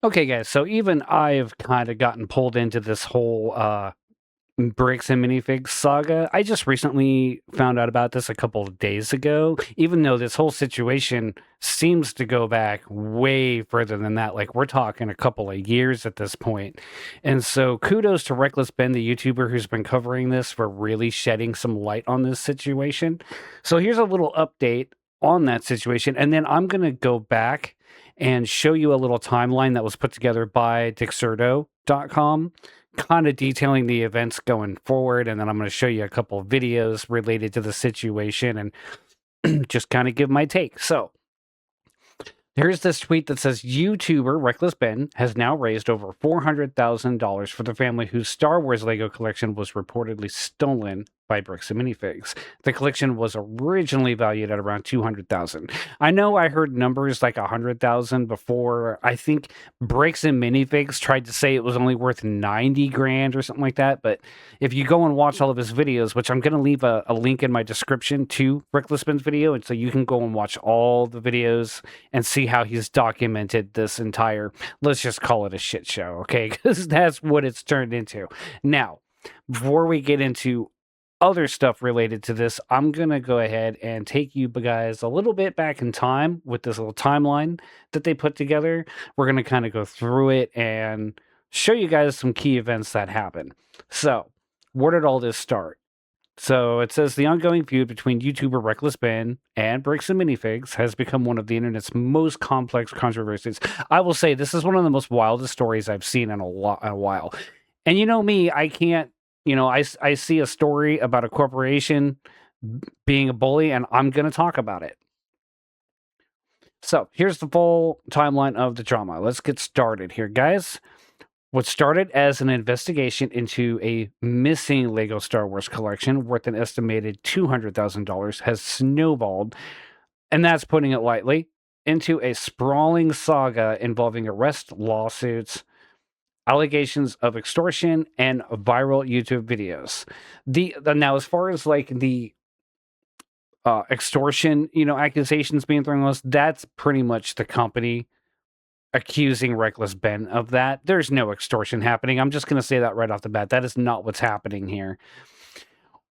Okay, guys, so even I've kind of gotten pulled into this whole Bricks and Minifigs saga. I just recently found out about this a couple of days ago, even though this whole situation seems to go back way further than that. Like, we're talking a couple of years at this point. And so, kudos to Reckless Ben, the YouTuber who's been covering this, for really shedding some light on this situation. So, here's a little update on that situation. And then I'm going to go back and show you a little timeline that was put together by Dixerto.com, kind of detailing the events going forward. And then I'm going to show you a couple of videos related to the situation and just kind of give my take. So here's this tweet that says YouTuber Reckless Ben has now raised over $400,000 for the family whose Star Wars Lego collection was reportedly stolen by Bricks and Minifigs. The collection was originally valued at around $200,000. I know I heard numbers like $100,000 before. I think Bricks and Minifigs tried to say it was only worth 90 grand or something like that. But if you go and watch all of his videos, which I'm going to leave a link in my description to Reckless Ben's video, and so you can go and watch all the videos and see how he's documented this entire, let's just call it a shit show, okay? Because that's what it's turned into. Now, before we get into other stuff related to this, I'm going to go ahead and take you guys a little bit back in time with this little timeline that they put together. We're going to kind of go through it and show you guys some key events that happened. So, where did all this start? So it says the ongoing feud between YouTuber Reckless Ben and Bricks and Minifigs has become one of the internet's most complex controversies. I will say this is one of the most wildest stories I've seen in a while. And you know me, I can't, I see a story about a corporation being a bully and I'm going to talk about it. So here's the full timeline of the drama. Let's get started here, guys. What started as an investigation into a missing Lego Star Wars collection worth an estimated $200,000 has snowballed, and that's putting it lightly, into a sprawling saga involving arrest lawsuits, allegations of extortion, and viral YouTube videos. Now, as far as like the extortion, accusations being thrown on us, that's pretty much the company accusing Reckless Ben of that. There's no extortion happening. I'm just going to say that right off the bat. That is not what's happening here.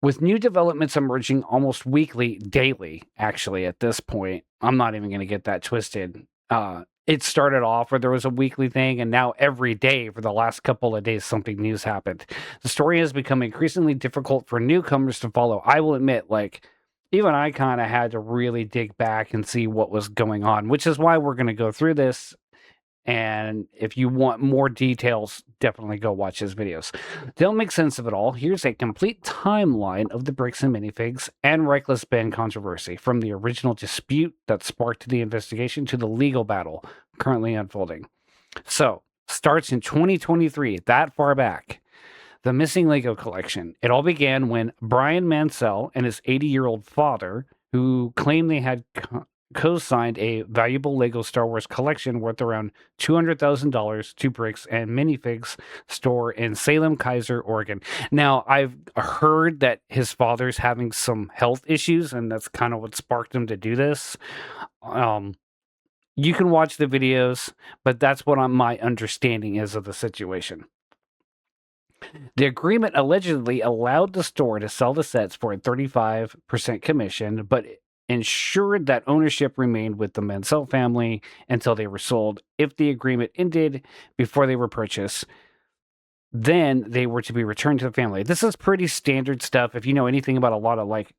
With new developments emerging almost weekly, daily, actually, at this point, I'm not even going to get that twisted. It started off where there was a weekly thing, and now every day for the last couple of days, something new's happened. The story has become increasingly difficult for newcomers to follow. I will admit, like, even I kind of had to really dig back and see what was going on, which is why we're going to go through this. And if you want more details, definitely go watch his videos. Don't make sense of it all. Here's a complete timeline of the Bricks and Minifigs and Reckless Ben controversy, from the original dispute that sparked the investigation to the legal battle currently unfolding. So, starts in 2023, that far back. The missing Lego collection. It all began when Brian Mansell and his 80-year-old father, who claimed they had co-signed a valuable Lego Star Wars collection worth around $200,000 to Bricks and Minifigs store in Salem Kaiser, Oregon. Now, I've heard that his father's having some health issues, and that's kind of what sparked him to do this. You can watch the videos, but that's what my understanding is of the situation. The agreement allegedly allowed the store to sell the sets for a 35% commission, but ensured that ownership remained with the Mansell family until they were sold. If the agreement ended before they were purchased, then they were to be returned to the family. This is pretty standard stuff. If you know anything about a lot of like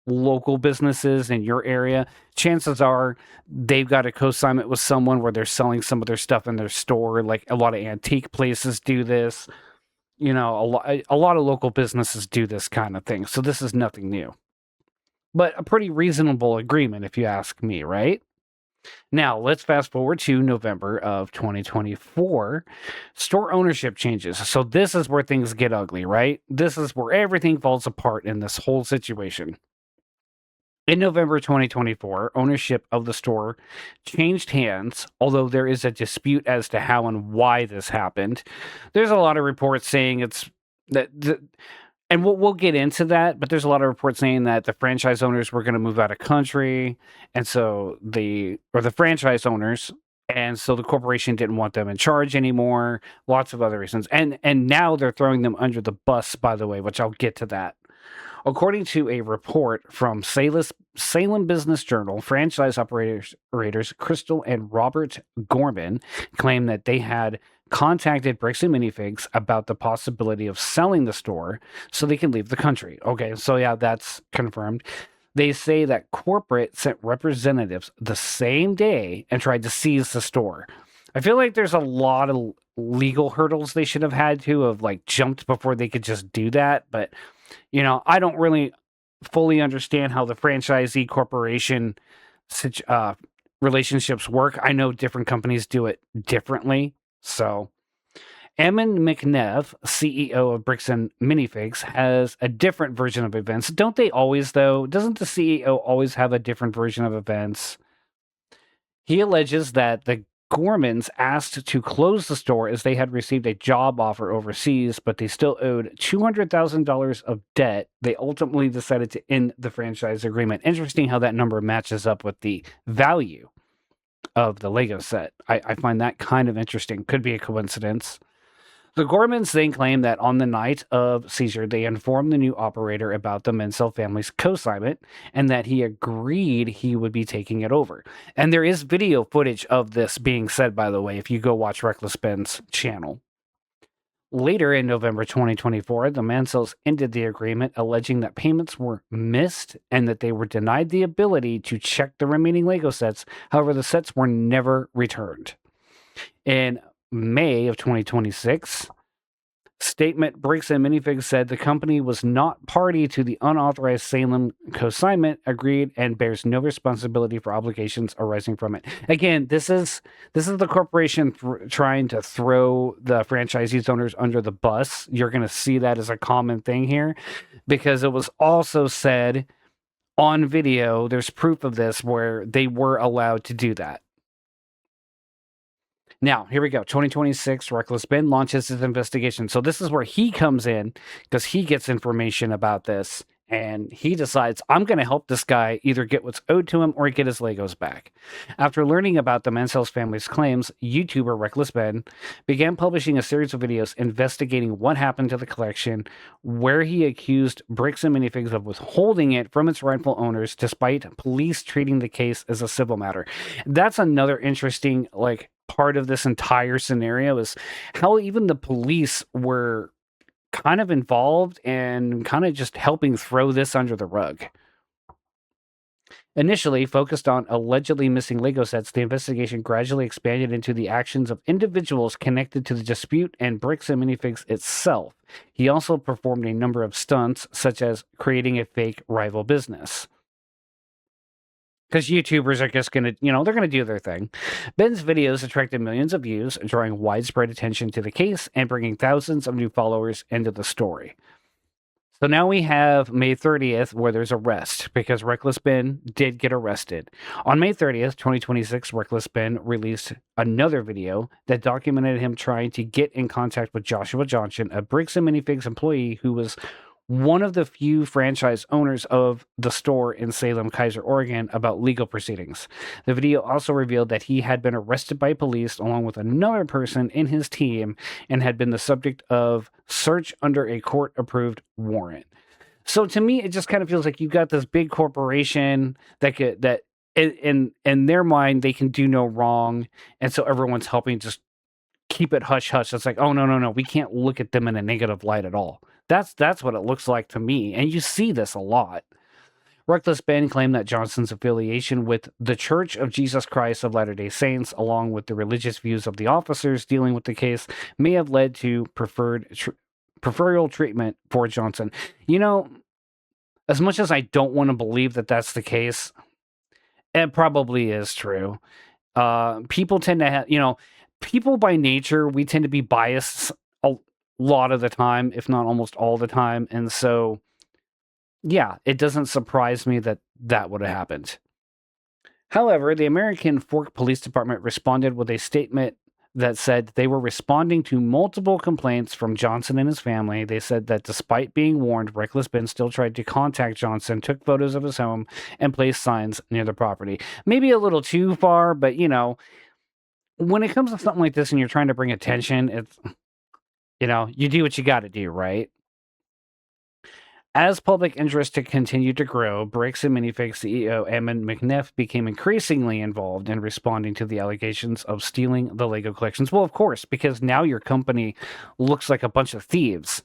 local businesses in your area, chances are they've got a co-assignment with someone where they're selling some of their stuff in their store. Like a lot of antique places do this. A lot of local businesses do this kind of thing. So this is nothing new. But a pretty reasonable agreement, if you ask me, right? Now, let's fast forward to November of 2024. Store ownership changes. So this is where things get ugly, right? This is where everything falls apart in this whole situation. In November 2024, ownership of the store changed hands, although there is a dispute as to how and why this happened. There's a lot of reports saying it's that and we'll get into that, but there's a lot of reports saying that the franchise owners were going to move out of country, and so the franchise owners And so the corporation didn't want them in charge anymore. Lots of other reasons. And now they're throwing them under the bus, by the way, which I'll get to that. According to a report from Salem Business Journal, franchise operators Crystal and Robert Gorman claim that they had contacted Bricks and Minifigs about the possibility of selling the store so they can leave the country. Okay, so yeah, that's confirmed. They say that corporate sent representatives the same day and tried to seize the store. I feel like there's a lot of legal hurdles they should have had to have like jumped before they could just do that, but I don't really fully understand how the franchisee corporation relationships work. I know different companies do it differently. So, Eamon McNev, CEO of Bricks and Minifigs, has a different version of events. Don't they always, though? Doesn't the CEO always have a different version of events? He alleges that the Gormans asked to close the store as they had received a job offer overseas, but they still owed $200,000 of debt. They ultimately decided to end the franchise agreement. Interesting how that number matches up with the value of the Lego set. I find that kind of interesting. Could be a coincidence. The Gormans then claim that on the night of seizure, they informed the new operator about the Menzel family's co-assignment and that he agreed he would be taking it over. And there is video footage of this being said, by the way, if you go watch Reckless Ben's channel. Later in November 2024, the Mansels ended the agreement, alleging that payments were missed and that they were denied the ability to check the remaining Lego sets. However, the sets were never returned. In May of 2026, statement Bricks and Minifigs said the company was not party to the unauthorized Salem co-assignment agreed and bears no responsibility for obligations arising from it. Again, this is the corporation trying to throw the franchisees owners under the bus. You're going to see that as a common thing here because it was also said on video, there's proof of this, where they were allowed to do that. Now, here we go. 2026, Reckless Ben launches his investigation. So this is where he comes in because he gets information about this and he decides, I'm going to help this guy either get what's owed to him or get his Legos back. After learning about the Mansell's family's claims, YouTuber Reckless Ben began publishing a series of videos investigating what happened to the collection, where he accused Bricks and Minifigs of withholding it from its rightful owners despite police treating the case as a civil matter. That's another interesting, part of this entire scenario is how even the police were kind of involved and kind of just helping throw this under the rug. Initially focused on allegedly missing Lego sets, the investigation gradually expanded into the actions of individuals connected to the dispute and Bricks and Minifigs itself. He also performed a number of stunts, such as creating a fake rival business. Because YouTubers are just going to, they're going to do their thing. Ben's videos attracted millions of views, drawing widespread attention to the case and bringing thousands of new followers into the story. So now we have May 30th, where there's arrest, because Reckless Ben did get arrested. On May 30th, 2026, Reckless Ben released another video that documented him trying to get in contact with Joshua Johnson, a Bricks and Minifigs employee who was one of the few franchise owners of the store in Salem, Keizer, Oregon, about legal proceedings. The video also revealed that he had been arrested by police along with another person in his team and had been the subject of search under a court-approved warrant. So to me, it just kind of feels like you've got this big corporation that in their mind, they can do no wrong, and so everyone's helping just keep it hush-hush. It's like, oh, no, we can't look at them in a negative light at all. That's what it looks like to me, and you see this a lot. Reckless Ben claimed that Johnson's affiliation with the Church of Jesus Christ of Latter-day Saints, along with the religious views of the officers dealing with the case, may have led to preferential treatment for Johnson. As much as I don't want to believe that that's the case, it probably is true. People tend to have, people by nature, we tend to be biased a lot of the time, if not almost all the time. And so, yeah, it doesn't surprise me that that would have happened. However, the American Fork Police Department responded with a statement that said they were responding to multiple complaints from Johnson and his family. They said that despite being warned, Reckless Ben still tried to contact Johnson, took photos of his home, and placed signs near the property. Maybe a little too far, but when it comes to something like this and you're trying to bring attention, it's, you do what you got to do, right? As public interest continued to grow, Bricks and Minifigs CEO Eamon McNeff became increasingly involved in responding to the allegations of stealing the Lego collections. Well, of course, because now your company looks like a bunch of thieves.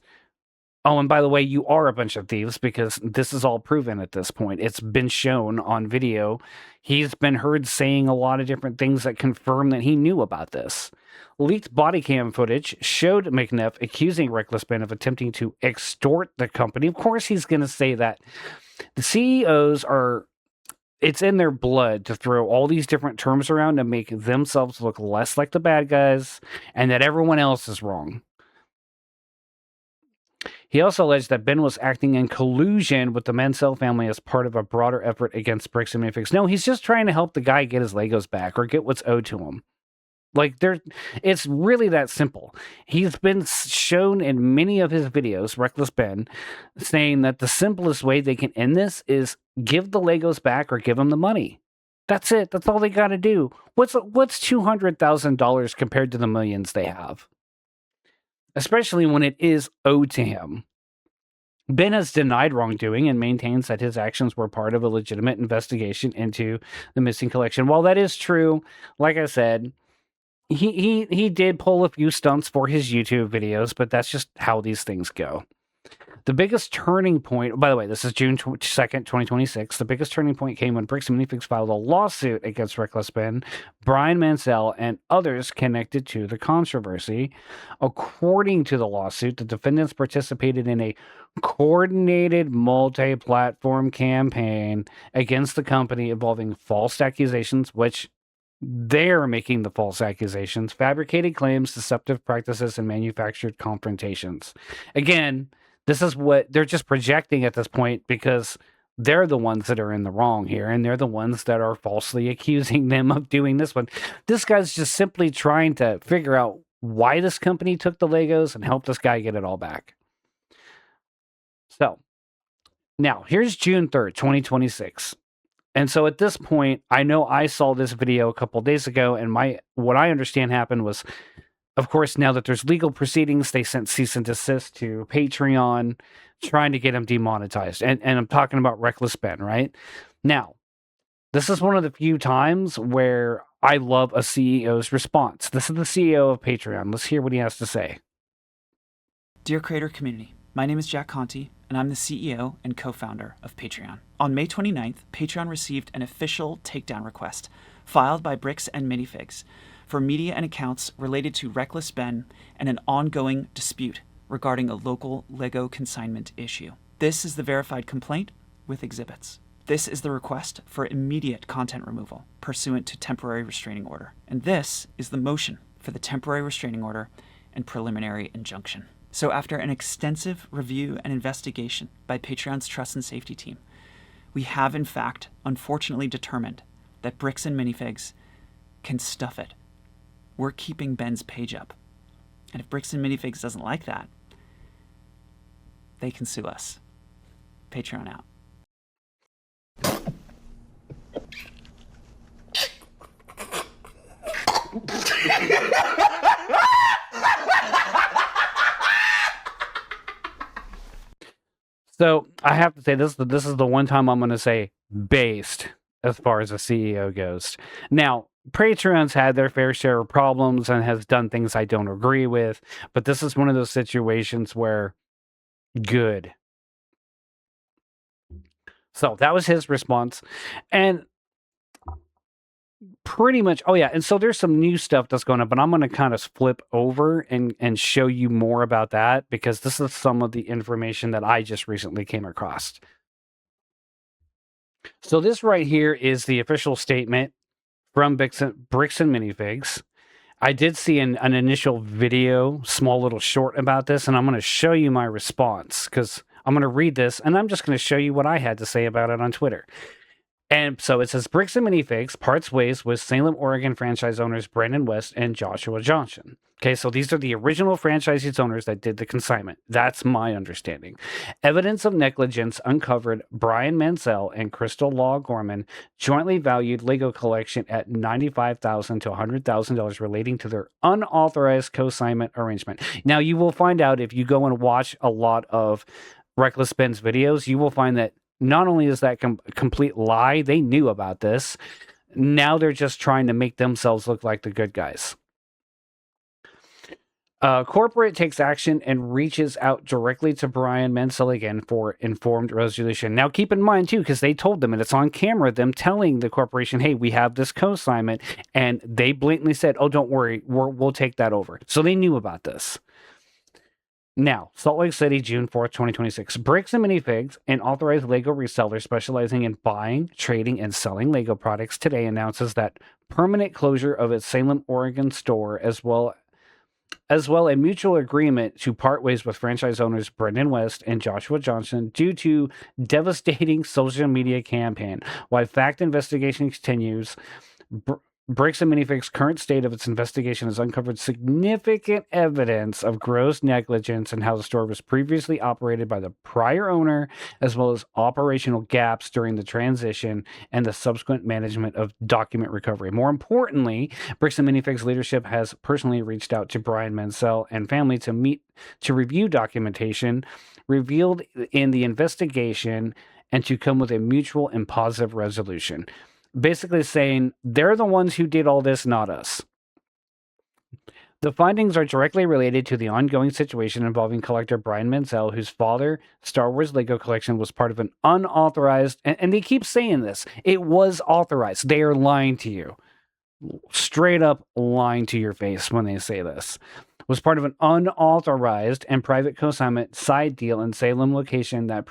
Oh, and by the way, you are a bunch of thieves because this is all proven at this point. It's been shown on video. He's been heard saying a lot of different things that confirm that he knew about this. Leaked body cam footage showed McNeff accusing Reckless Ben of attempting to extort the company. Of course, he's going to say that. The CEOs are, it's in their blood to throw all these different terms around to make themselves look less like the bad guys and that everyone else is wrong. He also alleged that Ben was acting in collusion with the Mansell family as part of a broader effort against Bricks and Minifigs. No, he's just trying to help the guy get his Legos back or get what's owed to him. It's really that simple. He's been shown in many of his videos, Reckless Ben, saying that the simplest way they can end this is give the Legos back or give them the money. That's it. That's all they got to do. What's $200,000 compared to the millions they have? Especially when it is owed to him. Ben has denied wrongdoing and maintains that his actions were part of a legitimate investigation into the missing collection. While that is true, like I said, he did pull a few stunts for his YouTube videos, but that's just how these things go. The biggest turning point, by the way, this is June 2nd, 2026. The biggest turning point came when Bricks and Minifigs filed a lawsuit against Reckless Ben, Brian Mansell, and others connected to the controversy. According to the lawsuit, the defendants participated in a coordinated multi-platform campaign against the company involving false accusations, which they're making the false accusations, fabricated claims, deceptive practices, and manufactured confrontations. Again, this is what they're just projecting at this point because they're the ones that are in the wrong here, and they're the ones that are falsely accusing them of doing this one. This guy's just simply trying to figure out why this company took the Legos and help this guy get it all back. So, now, here's June 3rd, 2026. And so at this point, I know I saw this video a couple days ago, and what I understand happened was, of course, now that there's legal proceedings, they sent cease and desist to Patreon, trying to get him demonetized. And I'm talking about Reckless Ben, right? Now, this is one of the few times where I love a CEO's response. This is the CEO of Patreon. Let's hear what he has to say. Dear creator community, my name is Jack Conti, and I'm the CEO and co-founder of Patreon. On May 29th, Patreon received an official takedown request filed by Bricks and Minifigs for media and accounts related to Reckless Ben and an ongoing dispute regarding a local Lego consignment issue. This is the verified complaint with exhibits. This is the request for immediate content removal pursuant to temporary restraining order. And this is the motion for the temporary restraining order and preliminary injunction. So after an extensive review and investigation by Patreon's Trust and Safety team, we have in fact unfortunately determined that Bricks and Minifigs can stuff it. We're keeping Ben's page up. And if Bricks and Minifigs doesn't like that, they can sue us. Patreon out. So I have to say this is the one time I'm going to say based as far as a CEO goes. Now, Patreon's had their fair share of problems and has done things I don't agree with, but this is one of those situations where good. So that was his response. And pretty much, oh yeah, and so there's some new stuff that's going on, but I'm going to kind of flip over and show you more about that because this is some of the information that I just recently came across. So this right here is the official statement from Bricks and Minifigs. I did see an initial video, small little short about this, and I'm going to show you my response because I'm going to read this, and I'm just going to show you what I had to say about it on Twitter. And so it says Bricks and Minifigs parts ways with Salem, Oregon franchise owners Brandon West and Joshua Johnson. Okay, so these are the original franchisees owners that did the consignment. That's my understanding. Evidence of negligence uncovered. Brian Mansell and Crystal Law Gorman jointly valued Lego collection at $95,000 to $100,000 relating to their unauthorized consignment arrangement. Now, you will find out if you go and watch a lot of Reckless Ben's videos, you will find that not only is that a complete lie, they knew about this. Now they're just trying to make themselves look like the good guys. Corporate takes action and reaches out directly to Brian Mansell again for informed resolution. Now, keep in mind, too, because they told them, and it's on camera, them telling the corporation, hey, we have this consignment, and they blatantly said, oh, don't worry, we'll take that over. So they knew about this. Now, Salt Lake City, June 4th, 2026. Bricks and Minifigs, an authorized Lego reseller specializing in buying, trading, and selling Lego products, today announces that permanent closure of its Salem, Oregon store, as well a mutual agreement to part ways with franchise owners Brendan West and Joshua Johnson due to devastating social media campaign. While fact investigation continues, Bricks and Minifigs' current state of its investigation has uncovered significant evidence of gross negligence in how the store was previously operated by the prior owner, as well as operational gaps during the transition and the subsequent management of document recovery. More importantly, Bricks and Minifigs leadership has personally reached out to Brian Mansell and family to review documentation revealed in the investigation and to come with a mutual and positive resolution. Basically saying they're the ones who did all this, not us. The findings are directly related to the ongoing situation involving collector Brian Mansell, whose father, Star Wars Lego collection, was part of an unauthorized, and they keep saying this, it was authorized. They are lying to you. Straight up lying to your face when they say this. Was part of an unauthorized and private consignment side deal in Salem location that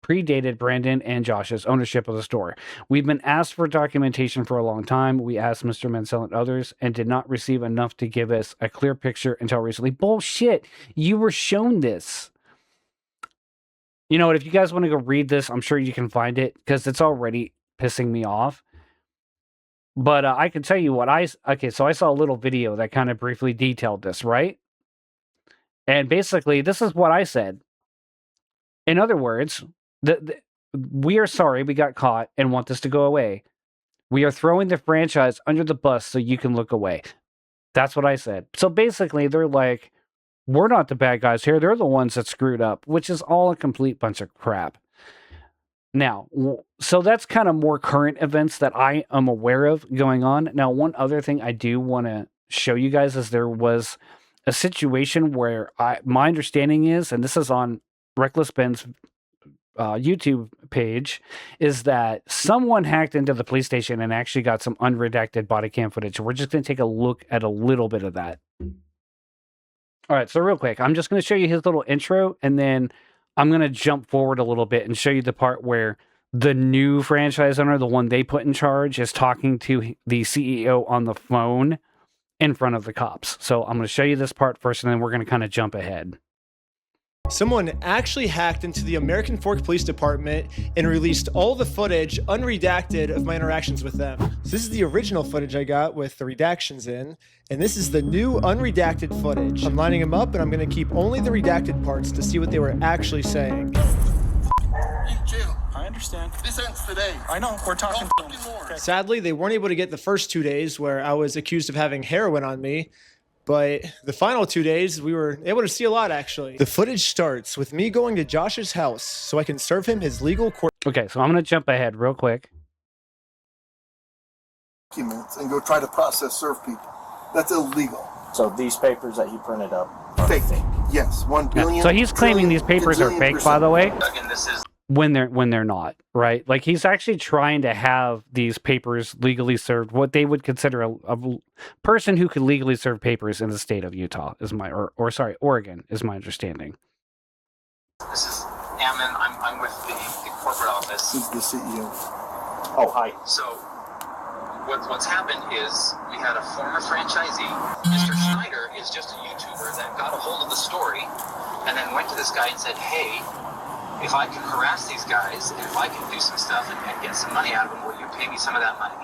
predated Brandon and Josh's ownership of the store. We've been asked for documentation for a long time. We asked Mr. Mansell and others and did not receive enough to give us a clear picture until recently. Bullshit. You were shown this. You know what? If you guys want to go read this, I'm sure you can find it because it's already pissing me off. But I can tell you what so I saw a little video that kind of briefly detailed this, right? And basically, this is what I said. In other words, we are sorry we got caught and want this to go away. We are throwing the franchise under the bus so you can look away. That's what I said. So basically, they're like, we're not the bad guys here. They're the ones that screwed up, which is all a complete bunch of crap. Now, so that's kind of more current events that I am aware of going on. Now, one other thing I do want to show you guys is there was a situation where my understanding is, and this is on Reckless Ben's YouTube page, is that someone hacked into the police station and actually got some unredacted body cam footage. We're just going to take a look at a little bit of that. All right, so real quick, I'm just going to show you his little intro, and then I'm going to jump forward a little bit and show you the part where the new franchise owner, the one they put in charge, is talking to the CEO on the phone in front of the cops. So I'm going to show you this part first, and then we're going to kind of jump ahead. Someone actually hacked into the American Fork Police Department and released all the footage unredacted of my interactions with them. So this is the original footage I got with the redactions in, and this is the new unredacted footage. I'm lining them up, and I'm going to keep only the redacted parts to see what they were actually saying. In jail. I understand. This ends today. I know, we're talking No fucking more. Okay. Sadly, they weren't able to get the first 2 days where I was accused of having heroin on me. But the final 2 days, we were able to see a lot, actually. The footage starts with me going to Josh's house so I can serve him his legal court. Okay, so I'm going to jump ahead real quick. Documents and go try to process serve people. That's illegal. So these papers that you printed up are Fake. fake. Yes, 1 billion. Yeah. So he's claiming these papers are fake, by the way, Again, this is when they're not, right? Like, he's actually trying to have these papers legally served, what they would consider a person who could legally serve papers in the state of Utah, is my Oregon, is my understanding. this is Ammon. I'm with the corporate office. This is the CEO. Oh, hi. So what's happened is we had a former franchisee. Mr. Schneider is just a YouTuber that got a hold of the story and then went to this guy and said, hey, if I can harass these guys and if I can do some stuff and get some money out of them, will pay me some of that money.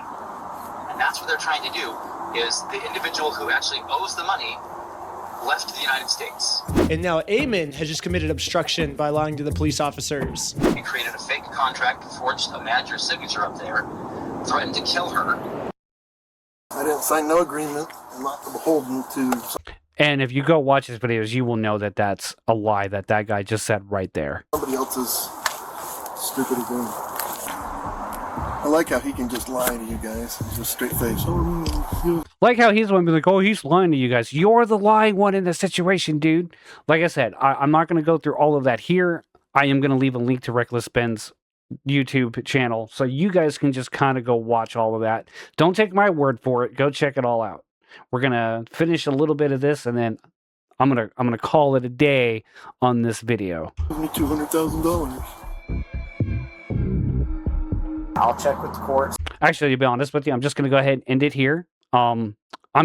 And that's what they're trying to do, is the individual who actually owes the money left the United States. And now Eamon has just committed obstruction by lying to the police officers. He created a fake contract, forged a manager's signature up there, threatened to kill her. I didn't sign no agreement. I'm not beholden to And if you go watch his videos, you will know that that's a lie that guy just said right there. somebody else's stupid agreement. I like how he can just lie to you guys. He's just straight face. Like how he's the one be like, oh, he's lying to you guys. You're the lying one in the situation, dude. Like I said, I'm not going to go through all of that here. I am going to leave a link to Reckless Ben's YouTube channel so you guys can just kind of go watch all of that. Don't take my word for it. Go check it all out. We're going to finish a little bit of this, and then I'm going to call it a day on this video. Give me $200,000. I'll check with the courts. Actually, to be honest with you, I'm just going to go ahead and end it here. I'm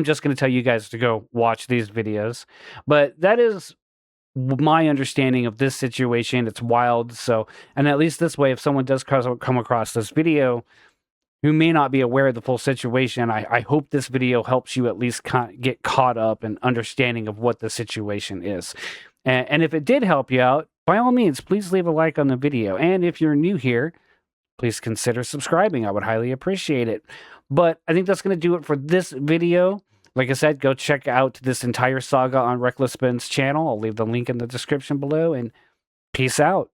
just going to tell you guys to go watch these videos. But that is my understanding of this situation. It's wild. So, and at least this way, if someone does come across this video who may not be aware of the full situation, I hope this video helps you at least get caught up in understanding of what the situation is. And if it did help you out, by all means, please leave a like on the video. And if you're new here, please consider subscribing. I would highly appreciate it. But I think that's going to do it for this video. Like I said, go check out this entire saga on Reckless Ben's channel. I'll leave the link in the description below, and peace out.